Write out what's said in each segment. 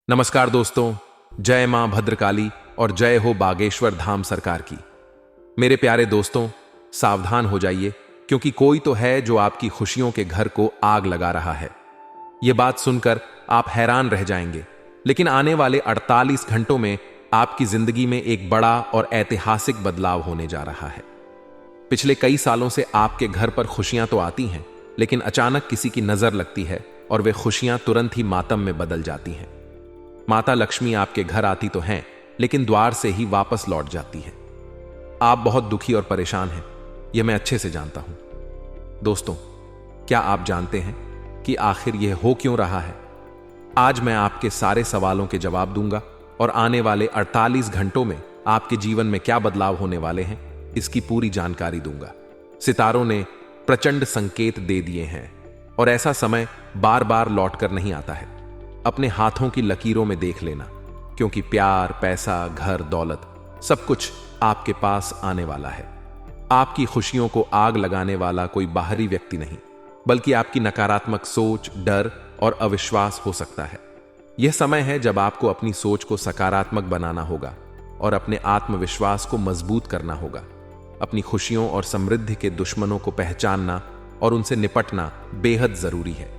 नमस्कार दोस्तों, जय मां भद्रकाली और जय हो बागेश्वर धाम सरकार की। मेरे प्यारे दोस्तों, सावधान हो जाइए क्योंकि कोई तो है जो आपकी खुशियों के घर को आग लगा रहा है। यह बात सुनकर आप हैरान रह जाएंगे, लेकिन आने वाले 48 घंटों में आपकी जिंदगी में एक बड़ा और ऐतिहासिक बदलाव होने जा रहा है। पिछले कई सालों से आपके घर पर खुशियां तो आती हैं, लेकिन अचानक किसी की नजर लगती है और वे खुशियां तुरंत ही मातम में बदल जाती हैं। माता लक्ष्मी आपके घर आती तो हैं, लेकिन द्वार से ही वापस लौट जाती है। आप बहुत दुखी और परेशान हैं, यह मैं अच्छे से जानता हूं। दोस्तों, क्या आप जानते हैं कि आखिर यह हो क्यों रहा है? आज मैं आपके सारे सवालों के जवाब दूंगा और आने वाले 48 घंटों में आपके जीवन में क्या बदलाव होने वाले हैं, इसकी पूरी जानकारी दूंगा। सितारों ने प्रचंड संकेत दे दिए हैं और ऐसा समय बार बार लौट कर नहीं आता है। अपने हाथों की लकीरों में देख लेना, क्योंकि प्यार, पैसा, घर, दौलत सब कुछ आपके पास आने वाला है। आपकी खुशियों को आग लगाने वाला कोई बाहरी व्यक्ति नहीं, बल्कि आपकी नकारात्मक सोच, डर और अविश्वास हो सकता है। यह समय है जब आपको अपनी सोच को सकारात्मक बनाना होगा और अपने आत्मविश्वास को मजबूत करना होगा। अपनी खुशियों और समृद्धि के दुश्मनों को पहचानना और उनसे निपटना बेहद जरूरी है।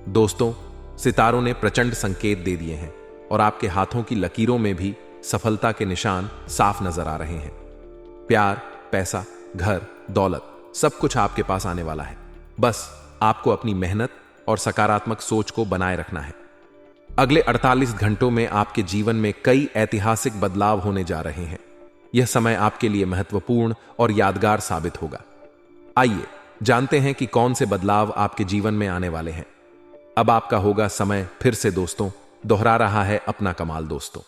दोस्तों, सितारों ने प्रचंड संकेत दे दिए हैं और आपके हाथों की लकीरों में भी सफलता के निशान साफ नजर आ रहे हैं। प्यार, पैसा, घर, दौलत सब कुछ आपके पास आने वाला है। बस आपको अपनी मेहनत और सकारात्मक सोच को बनाए रखना है। अगले 48 घंटों में आपके जीवन में कई ऐतिहासिक बदलाव होने जा रहे हैं। यह समय आपके लिए महत्वपूर्ण और यादगार साबित होगा। आइए जानते हैं कि कौन से बदलाव आपके जीवन में आने वाले हैं। अब आपका होगा समय फिर से दोस्तों दोहरा रहा है अपना कमाल। दोस्तों,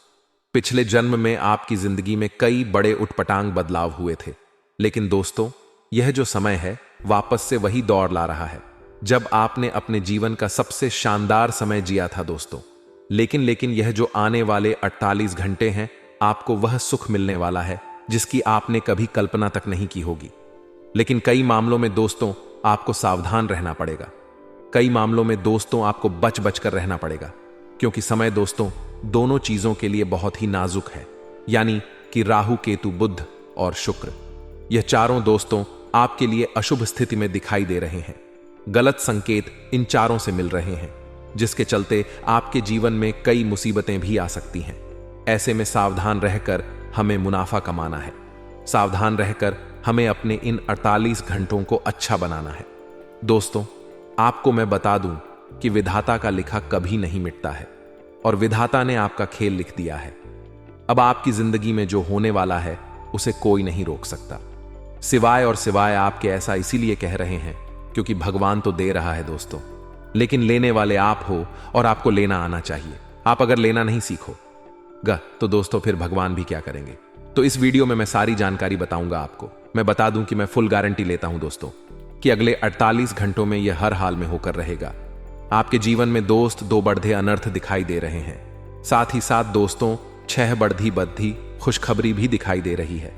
पिछले जन्म में आपकी जिंदगी में कई बड़े उटपटांग बदलाव हुए थे, लेकिन दोस्तों यह जो समय है वापस से वही दौर ला रहा है जब आपने अपने जीवन का सबसे शानदार समय जिया था दोस्तों। लेकिन यह जो आने वाले 48 घंटे हैं, आपको वह सुख मिलने वाला है जिसकी आपने कभी कल्पना तक नहीं की होगी। लेकिन कई मामलों में दोस्तों आपको सावधान रहना पड़ेगा। कई मामलों में दोस्तों आपको बच बच कर रहना पड़ेगा, क्योंकि समय दोस्तों दोनों चीजों के लिए बहुत ही नाजुक है, यानी कि राहु, केतु, बुध और शुक्र। यह चारों दोस्तों आपके लिए अशुभ स्थिति में दिखाई दे रहे हैं। गलत संकेत इन चारों से मिल रहे हैं, जिसके चलते आपके जीवन में कई मुसीबतें भी आ सकती हैं। ऐसे में सावधान रहकर हमें मुनाफा कमाना है। सावधान रहकर हमें अपने इन 48 घंटों को अच्छा बनाना है। दोस्तों, आपको मैं बता दूं कि विधाता का लिखा कभी नहीं मिटता है और विधाता ने आपका खेल लिख दिया है। अब आपकी जिंदगी में जो होने वाला है उसे कोई नहीं रोक सकता, सिवाय आपके। ऐसा इसीलिए कह रहे हैं क्योंकि भगवान तो दे रहा है दोस्तों, लेकिन लेने वाले आप हो और आपको लेना आना चाहिए। आप अगर लेना नहीं सीखोगे तो दोस्तों फिर भगवान भी क्या करेंगे। तो इस वीडियो में मैं सारी जानकारी बताऊंगा आपको। मैं बता दूं कि मैं फुल गारंटी लेता हूं दोस्तों कि अगले 48 घंटों में यह हर हाल में होकर रहेगा। आपके जीवन में दोस्त 2 बढ़े अनर्थ दिखाई दे रहे हैं। साथ ही साथ दोस्तों 6 बढ़ी बद्धी खुशखबरी भी दिखाई दे रही है।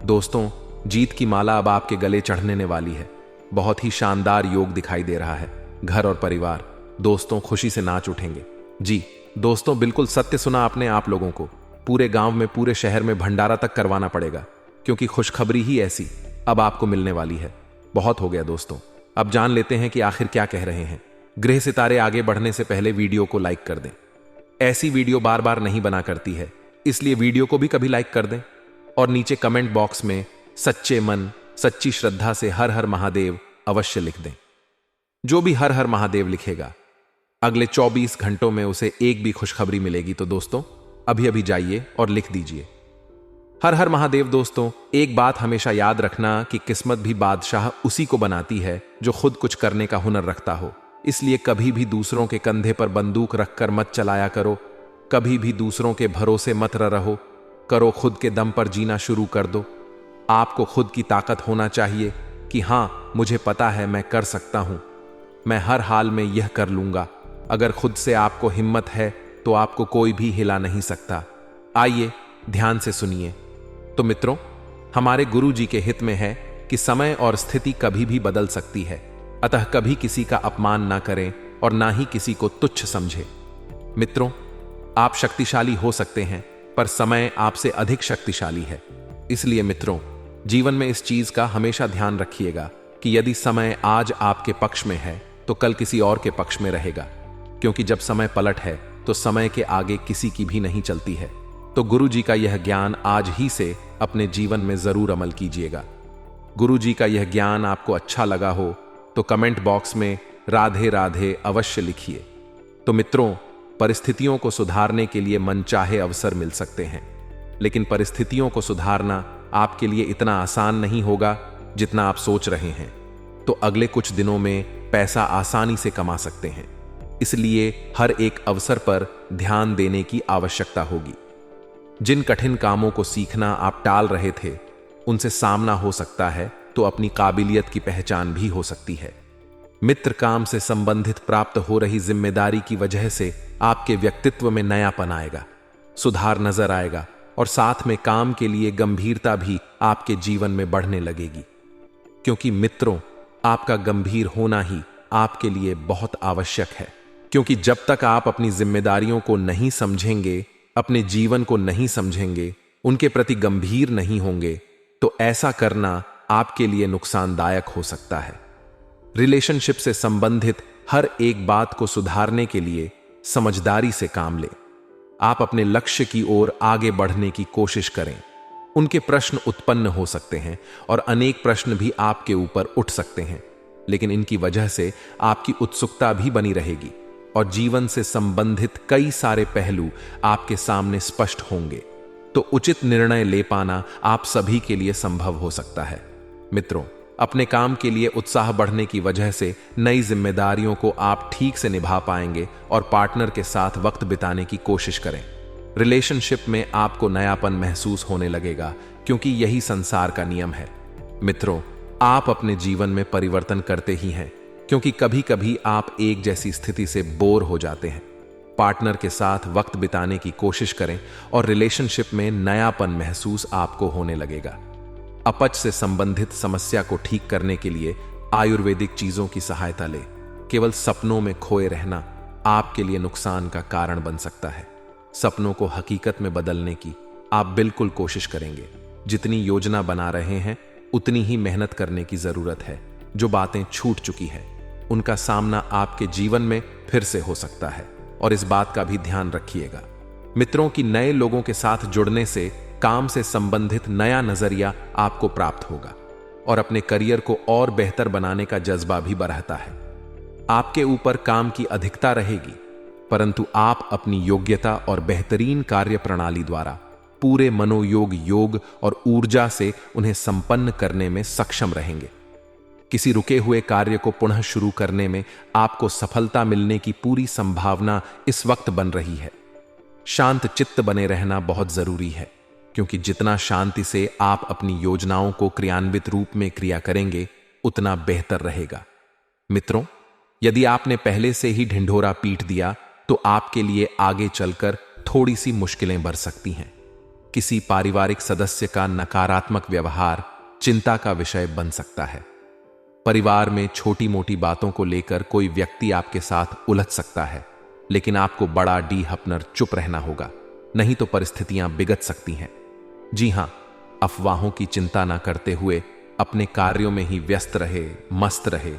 दोस्तों, जीत की माला अब आपके गले चढ़ने वाली है। बहुत ही शानदार योग दिखाई दे रहा है। घर और परिवार दोस्तों खुशी से नाच उठेंगे। जी दोस्तों, बिल्कुल सत्य सुना आपने। आप लोगों को पूरे गांव में, पूरे शहर में भंडारा तक करवाना पड़ेगा, क्योंकि खुशखबरी ही ऐसी अब आपको मिलने वाली है। बहुत हो गया दोस्तों, अब जान लेते हैं कि आखिर क्या कह रहे हैं। गृह सितारे आगे बढ़ने से पहले वीडियो को लाइक कर दें। ऐसी वीडियो बार बार नहीं बना करती है, इसलिए वीडियो को भी कभी लाइक कर दें और नीचे कमेंट बॉक्स में सच्चे मन, सच्ची श्रद्धा से हर हर महादेव अवश्य लिख दें। जो भी हर हर महादेव लिखेगा, अगले 24 घंटों में उसे एक भी खुशखबरी मिलेगी। तो दोस्तों अभी अभी जाइए और लिख दीजिए हर हर महादेव। दोस्तों, एक बात हमेशा याद रखना कि किस्मत भी बादशाह उसी को बनाती है जो खुद कुछ करने का हुनर रखता हो। इसलिए कभी भी दूसरों के कंधे पर बंदूक रखकर मत चलाया करो। कभी भी दूसरों के भरोसे मत रहो। करो खुद के दम पर जीना शुरू कर दो। आपको खुद की ताकत होना चाहिए कि हां, मुझे पता है मैं कर सकता हूं, मैं हर हाल में यह कर लूंगा। अगर खुद से आपको हिम्मत है तो आपको कोई भी हिला नहीं सकता। आइए ध्यान से सुनिए। तो मित्रों, हमारे गुरु जी के हित में है कि समय और स्थिति कभी भी बदल सकती है, अतः कभी किसी का अपमान ना करें और ना ही किसी को तुच्छ समझें। मित्रों, आप शक्तिशाली हो सकते हैं, पर समय आपसे अधिक शक्तिशाली है। इसलिए मित्रों, जीवन में इस चीज का हमेशा ध्यान रखिएगा कि यदि समय आज आपके पक्ष में है तो कल किसी और के पक्ष में रहेगा, क्योंकि जब समय पलट है तो समय के आगे किसी की भी नहीं चलती है। तो गुरु जी का यह ज्ञान आज ही से अपने जीवन में जरूर अमल कीजिएगा। गुरु जी का यह ज्ञान आपको अच्छा लगा हो तो कमेंट बॉक्स में राधे राधे अवश्य लिखिए। तो मित्रों, परिस्थितियों को सुधारने के लिए मनचाहे अवसर मिल सकते हैं, लेकिन परिस्थितियों को सुधारना आपके लिए इतना आसान नहीं होगा जितना आप सोच रहे हैं। तो अगले कुछ दिनों में पैसा आसानी से कमा सकते हैं, इसलिए हर एक अवसर पर ध्यान देने की आवश्यकता होगी। जिन कठिन कामों को सीखना आप टाल रहे थे, उनसे सामना हो सकता है तो अपनी काबिलियत की पहचान भी हो सकती है। मित्र काम से संबंधित प्राप्त हो रही जिम्मेदारी की वजह से आपके व्यक्तित्व में नयापन आएगा, सुधार नजर आएगा और साथ में काम के लिए गंभीरता भी आपके जीवन में बढ़ने लगेगी। क्योंकि मित्रों, आपका गंभीर होना ही आपके लिए बहुत आवश्यक है, क्योंकि जब तक आप अपनी जिम्मेदारियों को नहीं समझेंगे, अपने जीवन को नहीं समझेंगे, उनके प्रति गंभीर नहीं होंगे, तो ऐसा करना आपके लिए नुकसानदायक हो सकता है। रिलेशनशिप से संबंधित हर एक बात को सुधारने के लिए समझदारी से काम लें। आप अपने लक्ष्य की ओर आगे बढ़ने की कोशिश करें। उनके प्रश्न उत्पन्न हो सकते हैं और अनेक प्रश्न भी आपके ऊपर उठ सकते हैं, लेकिन इनकी वजह से आपकी उत्सुकता भी बनी रहेगी और जीवन से संबंधित कई सारे पहलू आपके सामने स्पष्ट होंगे। तो उचित निर्णय ले पाना आप सभी के लिए संभव हो सकता है। मित्रों, अपने काम के लिए उत्साह बढ़ने की वजह से नई जिम्मेदारियों को आप ठीक से निभा पाएंगे और पार्टनर के साथ वक्त बिताने की कोशिश करें। रिलेशनशिप में आपको नयापन महसूस होने लगेगा, क्योंकि यही संसार का नियम है। मित्रों, आप अपने जीवन में परिवर्तन करते ही हैं, क्योंकि कभी कभी आप एक जैसी स्थिति से बोर हो जाते हैं। पार्टनर के साथ वक्त बिताने की कोशिश करें और रिलेशनशिप में नयापन महसूस आपको होने लगेगा। अपच से संबंधित समस्या को ठीक करने के लिए आयुर्वेदिक चीजों की सहायता लें। केवल सपनों में खोए रहना आपके लिए नुकसान का कारण बन सकता है। सपनों को हकीकत में बदलने की आप बिल्कुल कोशिश करेंगे। जितनी योजना बना रहे हैं, उतनी ही मेहनत करने की जरूरत है। जो बातें छूट चुकी हैं, उनका सामना आपके जीवन में फिर से हो सकता है, और इस बात का भी ध्यान रखिएगा। मित्रों की नए लोगों के साथ जुड़ने से काम से संबंधित नया नजरिया आपको प्राप्त होगा और अपने करियर को और बेहतर बनाने का जज्बा भी बढ़ता है। आपके ऊपर काम की अधिकता रहेगी, परंतु आप अपनी योग्यता और बेहतरीन कार्य प्रणाली द्वारा पूरे मनोयोग, योग और ऊर्जा से उन्हें संपन्न करने में सक्षम रहेंगे। किसी रुके हुए कार्य को पुनः शुरू करने में आपको सफलता मिलने की पूरी संभावना इस वक्त बन रही है। शांत चित्त बने रहना बहुत जरूरी है, क्योंकि जितना शांति से आप अपनी योजनाओं को क्रियान्वित रूप में क्रिया करेंगे, उतना बेहतर रहेगा। मित्रों, यदि आपने पहले से ही ढिंढोरा पीट दिया तो आपके लिए आगे चलकर थोड़ी सी मुश्किलें बढ़ सकती हैं। किसी पारिवारिक सदस्य का नकारात्मक व्यवहार चिंता का विषय बन सकता है। परिवार में छोटी मोटी बातों को लेकर कोई व्यक्ति आपके साथ उलझ सकता है, लेकिन आपको बड़ा डी हपनर चुप रहना होगा, नहीं तो परिस्थितियां बिगड़ सकती हैं। जी हां, अफवाहों की चिंता ना करते हुए अपने कार्यों में ही व्यस्त रहे, मस्त रहे,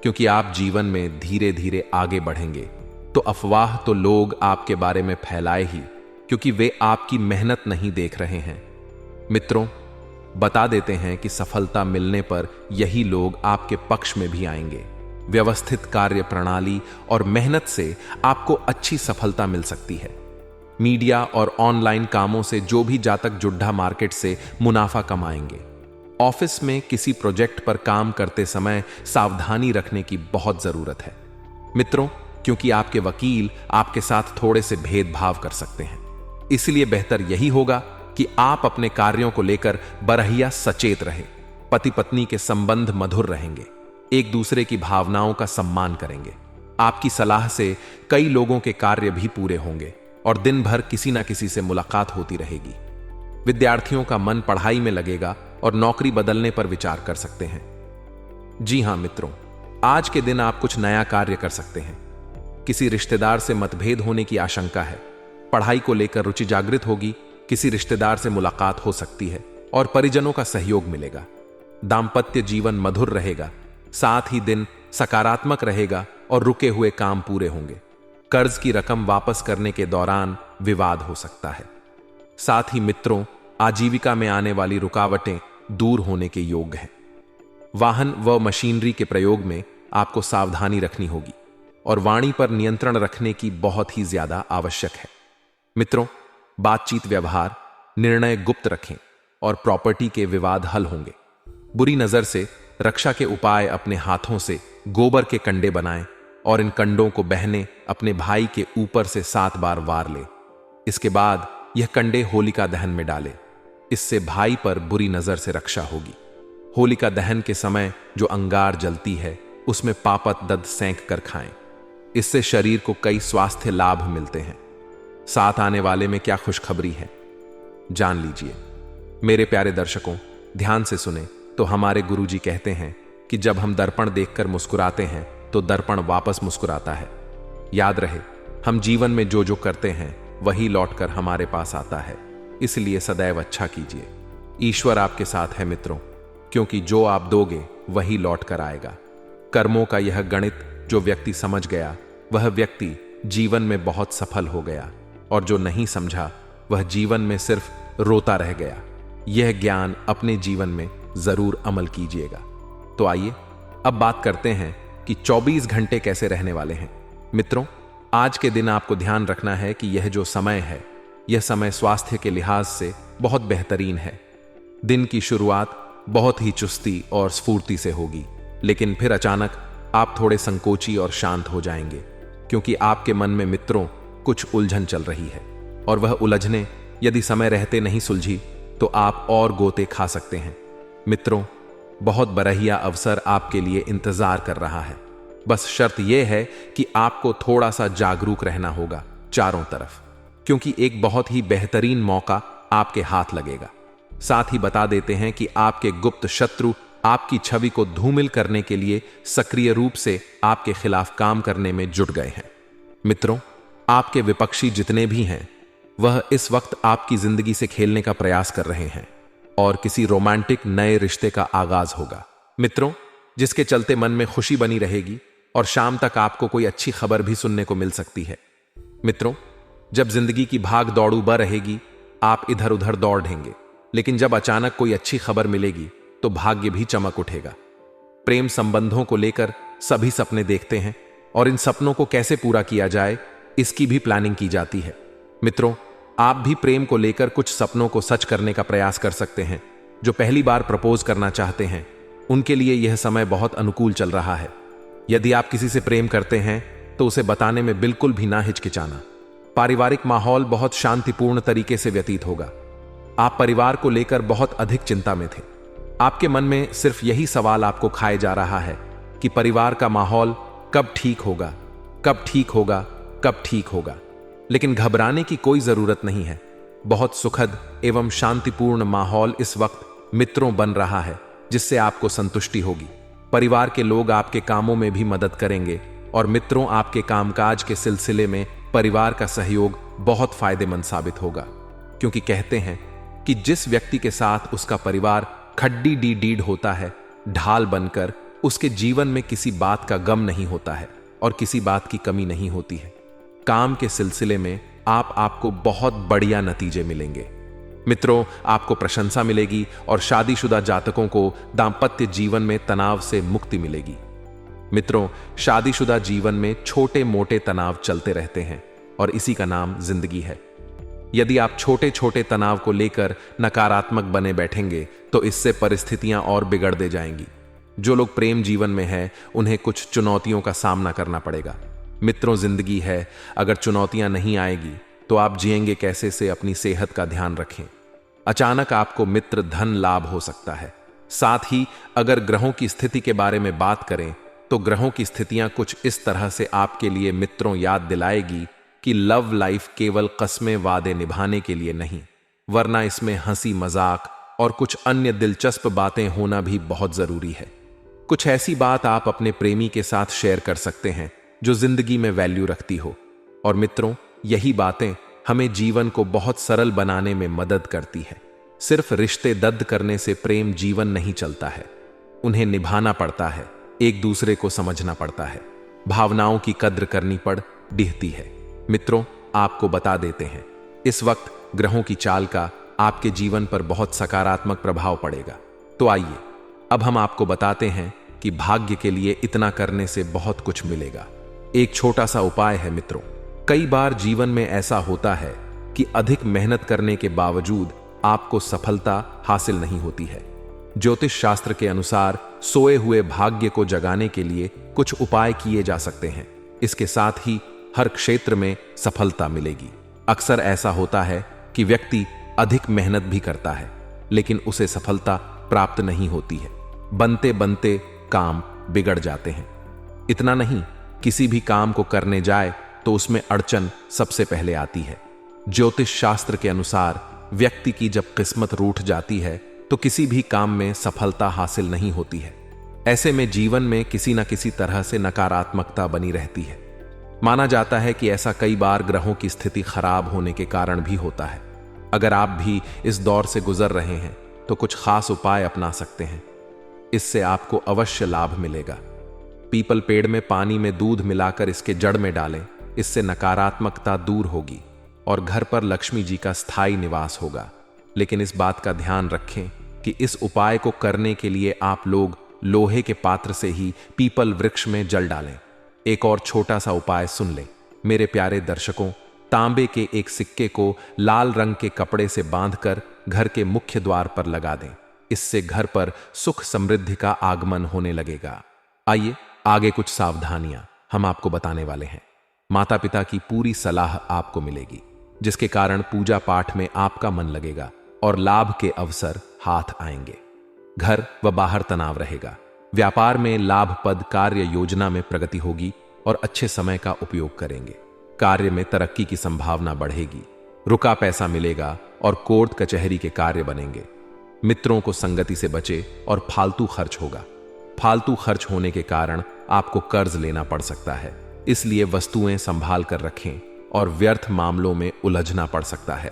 क्योंकि आप जीवन में धीरे धीरे आगे बढ़ेंगे। तो अफवाह तो लोग आपके बारे में फैलाए ही, क्योंकि वे आपकी मेहनत नहीं देख रहे हैं। मित्रों, बता देते हैं कि सफलता मिलने पर यही लोग आपके पक्ष में भी आएंगे। व्यवस्थित कार्य प्रणाली और मेहनत से आपको अच्छी सफलता मिल सकती है। मीडिया और ऑनलाइन कामों से जो भी जातक जुड्ढा मार्केट से मुनाफा कमाएंगे। ऑफिस में किसी प्रोजेक्ट पर काम करते समय सावधानी रखने की बहुत जरूरत है मित्रों, क्योंकि आपके वकील आपके साथ थोड़े से भेदभाव कर सकते हैं। इसलिए बेहतर यही होगा कि आप अपने कार्यों को लेकर बरहिया सचेत रहे। पति पत्नी के संबंध मधुर रहेंगे, एक दूसरे की भावनाओं का सम्मान करेंगे। आपकी सलाह से कई लोगों के कार्य भी पूरे होंगे और दिन भर किसी ना किसी से मुलाकात होती रहेगी। विद्यार्थियों का मन पढ़ाई में लगेगा और नौकरी बदलने पर विचार कर सकते हैं। जी हां मित्रों, आज के दिन आप कुछ नया कार्य कर सकते हैं। किसी रिश्तेदार से मतभेद होने की आशंका है, पढ़ाई को लेकर रुचि जागृत होगी, किसी रिश्तेदार से मुलाकात हो सकती है और परिजनों का सहयोग मिलेगा। दाम्पत्य जीवन मधुर रहेगा, साथ ही दिन सकारात्मक रहेगा और रुके हुए काम पूरे होंगे। कर्ज की रकम वापस करने के दौरान विवाद हो सकता है। साथ ही मित्रों, आजीविका में आने वाली रुकावटें दूर होने के योग हैं। वाहन व मशीनरी के प्रयोग में आपको सावधानी रखनी होगी और वाणी पर नियंत्रण रखने की बहुत ही ज्यादा आवश्यक है। मित्रों, बातचीत व्यवहार निर्णय गुप्त रखें और प्रॉपर्टी के विवाद हल होंगे। बुरी नजर से रक्षा के उपाय अपने हाथों से गोबर के कंडे बनाएं और इन कंडों को बहने अपने भाई के ऊपर से 7 बार वार ले। इसके बाद यह कंडे होलिका दहन में डाले। इससे भाई पर बुरी नजर से रक्षा होगी। होलिका दहन के समय जो अंगार जलती है उसमें पापत दद सेंक कर खाएं। इससे शरीर को कई स्वास्थ्य लाभ मिलते हैं। साथ आने वाले में क्या खुशखबरी है, जान लीजिए। मेरे प्यारे दर्शकों, ध्यान से सुने तो हमारे गुरुजी कहते हैं कि जब हम दर्पण देखकर मुस्कुराते हैं तो दर्पण वापस मुस्कुराता है। याद रहे, हम जीवन में जो जो करते हैं वही लौटकर हमारे पास आता है, इसलिए सदैव अच्छा कीजिए। ईश्वर आपके साथ है मित्रों, क्योंकि जो आप दोगे वही लौट कर आएगा। कर्मों का यह गणित जो व्यक्ति समझ गया वह व्यक्ति जीवन में बहुत सफल हो गया, और जो नहीं समझा वह जीवन में सिर्फ रोता रह गया। यह ज्ञान अपने जीवन में जरूर अमल कीजिएगा। तो आइए अब बात करते हैं कि 24 घंटे कैसे रहने वाले हैं। मित्रों, आज के दिन आपको ध्यान रखना है कि यह जो समय है, यह समय स्वास्थ्य के लिहाज से बहुत बेहतरीन है। दिन की शुरुआत बहुत ही चुस्ती और स्फूर्ति से होगी, लेकिन फिर अचानक आप थोड़े संकोची और शांत हो जाएंगे, क्योंकि आपके मन में मित्रों कुछ उलझन चल रही है, और वह उलझने यदि समय रहते नहीं सुलझी तो आप और गोते खा सकते हैं। मित्रों, बहुत बरहिया अवसर आपके लिए इंतजार कर रहा है। बस शर्त यह है कि आपको थोड़ा सा जागरूक रहना होगा चारों तरफ, क्योंकि एक बहुत ही बेहतरीन मौका आपके हाथ लगेगा। साथ ही बता देते हैं कि आपके गुप्त शत्रु आपकी छवि को धूमिल करने के लिए सक्रिय रूप से आपके खिलाफ काम करने में जुट गए हैं। मित्रों, आपके विपक्षी जितने भी हैं वह इस वक्त आपकी जिंदगी से खेलने का प्रयास कर रहे हैं और किसी रोमांटिक नए रिश्ते का आगाज होगा। मित्रों, जिसके चलते मन में खुशी बनी रहेगी और शाम तक आपको कोई अच्छी खबर भी सुनने को मिल सकती है। मित्रों, जब जिंदगी की भाग दौड़ू ब रहेगी, आप इधर उधर दौड़ेंगे, लेकिन जब अचानक कोई अच्छी खबर मिलेगी तो भाग्य भी चमक उठेगा। प्रेम संबंधों को लेकर सभी सपने देखते हैं और इन सपनों को कैसे पूरा किया जाए इसकी भी प्लानिंग की जाती है। मित्रों, आप भी प्रेम को लेकर कुछ सपनों को सच करने का प्रयास कर सकते हैं। जो पहली बार प्रपोज करना चाहते हैं उनके लिए यह समय बहुत अनुकूल चल रहा है। यदि आप किसी से प्रेम करते हैं तो उसे बताने में बिल्कुल भी ना हिचकिचाना। पारिवारिक माहौल बहुत शांतिपूर्ण तरीके से व्यतीत होगा। आप परिवार को लेकर बहुत अधिक चिंता में थे। आपके मन में सिर्फ यही सवाल आपको खाए जा रहा है कि परिवार का माहौल कब ठीक होगा, कब ठीक होगा, कब ठीक होगा। लेकिन घबराने की कोई जरूरत नहीं है। बहुत सुखद एवं शांतिपूर्ण माहौल इस वक्त मित्रों बन रहा है, जिससे आपको संतुष्टि होगी। परिवार के लोग आपके कामों में भी मदद करेंगे और मित्रों आपके कामकाज के सिलसिले में परिवार का सहयोग बहुत फायदेमंद साबित होगा, क्योंकि कहते हैं कि जिस व्यक्ति के साथ उसका परिवार खड्डी डी डीड होता है, ढाल बनकर उसके जीवन में किसी बात का गम नहीं होता है और किसी बात की कमी नहीं होती है। काम के सिलसिले में आपको बहुत बढ़िया नतीजे मिलेंगे। मित्रों, आपको प्रशंसा मिलेगी और शादीशुदा जातकों को दाम्पत्य जीवन में तनाव से मुक्ति मिलेगी। मित्रों, शादीशुदा जीवन में छोटे मोटे तनाव चलते रहते हैं और इसी का नाम जिंदगी है। यदि आप छोटे छोटे तनाव को लेकर नकारात्मक बने बैठेंगे तो इससे परिस्थितियां और बिगड़ दे जाएंगी। जो लोग प्रेम जीवन में हैं उन्हें कुछ चुनौतियों का सामना करना पड़ेगा। मित्रों, जिंदगी है, अगर चुनौतियां नहीं आएगी तो आप जिएंगे कैसे से अपनी सेहत का ध्यान रखें। अचानक आपको मित्र धन लाभ हो सकता है। साथ ही अगर ग्रहों की स्थिति के बारे में बात करें तो ग्रहों की स्थितियां कुछ इस तरह से आपके लिए मित्रों याद दिलाएगी कि लव लाइफ केवल कस्में वादे निभाने के लिए नहीं, वरना इसमें हंसी मजाक और कुछ अन्य दिलचस्प बातें होना भी बहुत जरूरी है। कुछ ऐसी बात आप अपने प्रेमी के साथ शेयर कर सकते हैं जो जिंदगी में वैल्यू रखती हो। और मित्रों, यही बातें हमें जीवन को बहुत सरल बनाने में मदद करती है। सिर्फ रिश्ते दर्द करने से प्रेम जीवन नहीं चलता है, उन्हें निभाना पड़ता है, एक दूसरे को समझना पड़ता है, भावनाओं की कद्र करनी पड़ती है। मित्रों, आपको बता देते हैं, इस वक्त ग्रहों की चाल का आपके जीवन पर बहुत सकारात्मक प्रभाव पड़ेगा। तो आइए अब हम आपको बताते हैं कि भाग्य के लिए इतना करने से बहुत कुछ मिलेगा। एक छोटा सा उपाय है मित्रों। कई बार जीवन में ऐसा होता है कि अधिक मेहनत करने के बावजूद आपको सफलता हासिल नहीं होती है। ज्योतिष शास्त्र के अनुसार सोए हुए भाग्य को जगाने के लिए कुछ उपाय किए जा सकते हैं। इसके साथ ही हर क्षेत्र में सफलता मिलेगी। अक्सर ऐसा होता है कि व्यक्ति अधिक मेहनत भी करता है, लेकिन उसे सफलता प्राप्त नहीं होती है। बनते बनते काम बिगड़ जाते हैं। इतना नहीं, किसी भी काम को करने जाए तो उसमें अड़चन सबसे पहले आती है। ज्योतिष शास्त्र के अनुसार व्यक्ति की जब किस्मत रूठ जाती है तो किसी भी काम में सफलता हासिल नहीं होती है। ऐसे में जीवन में किसी न किसी तरह से नकारात्मकता बनी रहती है। माना जाता है कि ऐसा कई बार ग्रहों की स्थिति खराब होने के कारण भी होता है। अगर आप भी इस दौर से गुजर रहे हैं तो कुछ खास उपाय अपना सकते हैं। इससे आपको अवश्य लाभ मिलेगा। पीपल पेड़ में पानी में दूध मिलाकर इसके जड़ में डालें। इससे नकारात्मकता दूर होगी और घर पर लक्ष्मी जी का स्थायी निवास होगा। लेकिन इस बात का ध्यान रखें कि इस उपाय को करने के लिए आप लोग लोहे के पात्र से ही पीपल वृक्ष में जल डालें। एक और छोटा सा उपाय सुन लें मेरे प्यारे दर्शकों। तांबे के एक सिक्के को लाल रंग के कपड़े से बांधकर घर के मुख्य द्वार पर लगा दें। इससे घर पर सुख समृद्धि का आगमन होने लगेगा। आइए आगे कुछ सावधानियां हम आपको बताने वाले हैं। माता पिता की पूरी सलाह आपको मिलेगी, जिसके कारण पूजा पाठ में आपका मन लगेगा और लाभ के अवसर हाथ आएंगे। घर व बाहर तनाव रहेगा। व्यापार में लाभप्रद कार्य योजना में प्रगति होगी और अच्छे समय का उपयोग करेंगे। कार्य में तरक्की की संभावना बढ़ेगी। रुका पैसा मिलेगा और कोर्ट कचहरी के कार्य बनेंगे। मित्रों को संगति से बचे और फालतू खर्च होगा। फालतू खर्च होने के कारण आपको कर्ज लेना पड़ सकता है, इसलिए वस्तुएं संभाल कर रखें और व्यर्थ मामलों में उलझना पड़ सकता है।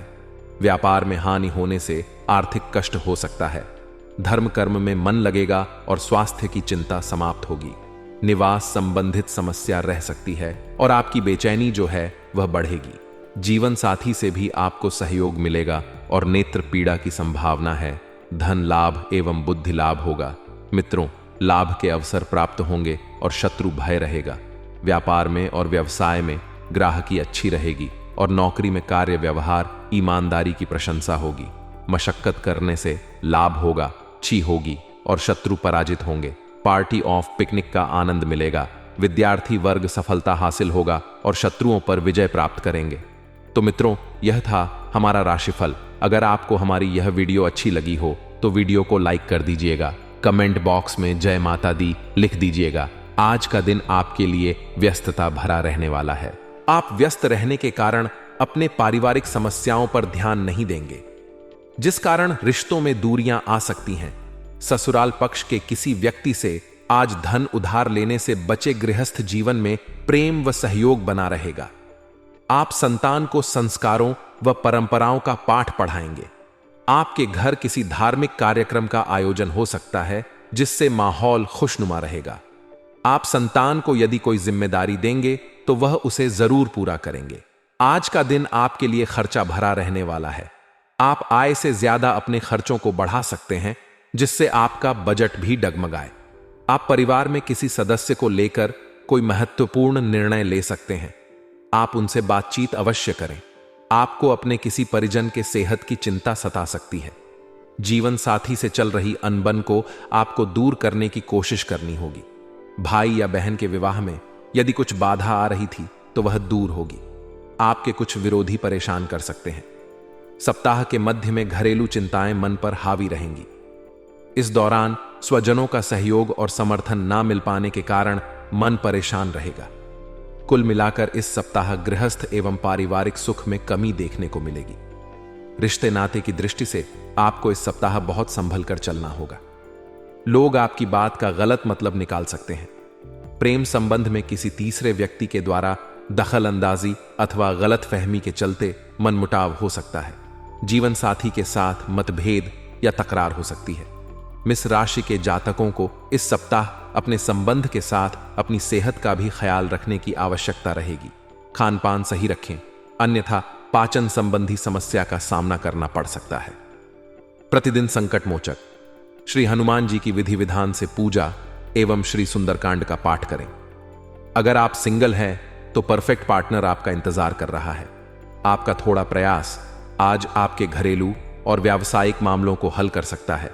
व्यापार में हानि होने से आर्थिक कष्ट हो सकता है। धर्म कर्म में मन लगेगा और स्वास्थ्य की चिंता समाप्त होगी। निवास संबंधित समस्या रह सकती है और आपकी बेचैनी जो है वह बढ़ेगी। जीवन साथी से भी आपको सहयोग मिलेगा और नेत्र पीड़ा की संभावना है। धन लाभ एवं बुद्धि लाभ होगा। मित्रों, लाभ के अवसर प्राप्त होंगे और शत्रु भय रहेगा। व्यापार में और व्यवसाय में ग्राहकी अच्छी रहेगी और नौकरी में कार्य व्यवहार ईमानदारी की प्रशंसा होगी। मशक्कत करने से लाभ होगा, अच्छी होगी और शत्रु पराजित होंगे। पार्टी ऑफ पिकनिक का आनंद मिलेगा। विद्यार्थी वर्ग सफलता हासिल होगा और शत्रुओं पर विजय प्राप्त करेंगे। तो मित्रों, यह था हमारा राशिफल। अगर आपको हमारी यह वीडियो अच्छी लगी हो तो वीडियो को लाइक कर दीजिएगा। कमेंट बॉक्स में जय माता दी लिख दीजिएगा। आज का दिन आपके लिए व्यस्तता भरा रहने वाला है। आप व्यस्त रहने के कारण अपने पारिवारिक समस्याओं पर ध्यान नहीं देंगे, जिस कारण रिश्तों में दूरियां आ सकती हैं। ससुराल पक्ष के किसी व्यक्ति से आज धन उधार लेने से बचे गृहस्थ जीवन में प्रेम व सहयोग बना रहेगा। आप संतान को संस्कारों व परंपराओं का पाठ पढ़ाएंगे। आपके घर किसी धार्मिक कार्यक्रम का आयोजन हो सकता है, जिससे माहौल खुशनुमा रहेगा। आप संतान को यदि कोई जिम्मेदारी देंगे तो वह उसे जरूर पूरा करेंगे। आज का दिन आपके लिए खर्चा भरा रहने वाला है। आप आय से ज्यादा अपने खर्चों को बढ़ा सकते हैं, जिससे आपका बजट भी डगमगाए। आप परिवार में किसी सदस्य को लेकर कोई महत्वपूर्ण निर्णय ले सकते हैं। आप उनसे बातचीत अवश्य करें। आपको अपने किसी परिजन के सेहत की चिंता सता सकती है। जीवन साथी से चल रही अनबन को आपको दूर करने की कोशिश करनी होगी। भाई या बहन के विवाह में यदि कुछ बाधा आ रही थी तो वह दूर होगी। आपके कुछ विरोधी परेशान कर सकते हैं। सप्ताह के मध्य में घरेलू चिंताएं मन पर हावी रहेंगी। इस दौरान स्वजनों का सहयोग और समर्थन ना मिल पाने के कारण मन परेशान रहेगा। कुल मिलाकर इस सप्ताह गृहस्थ एवं पारिवारिक सुख में कमी देखने को मिलेगी। रिश्ते नाते की दृष्टि से आपको इस सप्ताह बहुत संभल कर चलना होगा। लोग आपकी बात का गलत मतलब निकाल सकते हैं। प्रेम संबंध में किसी तीसरे व्यक्ति के द्वारा दखल अंदाजी अथवा गलत फहमी के चलते मनमुटाव हो सकता है। जीवन साथी के साथ मतभेद या तकरार हो सकती है। मिस राशि के जातकों को इस सप्ताह अपने संबंध के साथ अपनी सेहत का भी ख्याल रखने की आवश्यकता रहेगी। खान पान सही रखें, अन्यथा पाचन संबंधी समस्या का सामना करना पड़ सकता है। प्रतिदिन संकट मोचक श्री हनुमान जी की विधि विधान से पूजा एवं श्री सुंदरकांड का पाठ करें। अगर आप सिंगल हैं तो परफेक्ट पार्टनर आपका इंतजार कर रहा है। आपका थोड़ा प्रयास आज आपके घरेलू और व्यावसायिक मामलों को हल कर सकता है।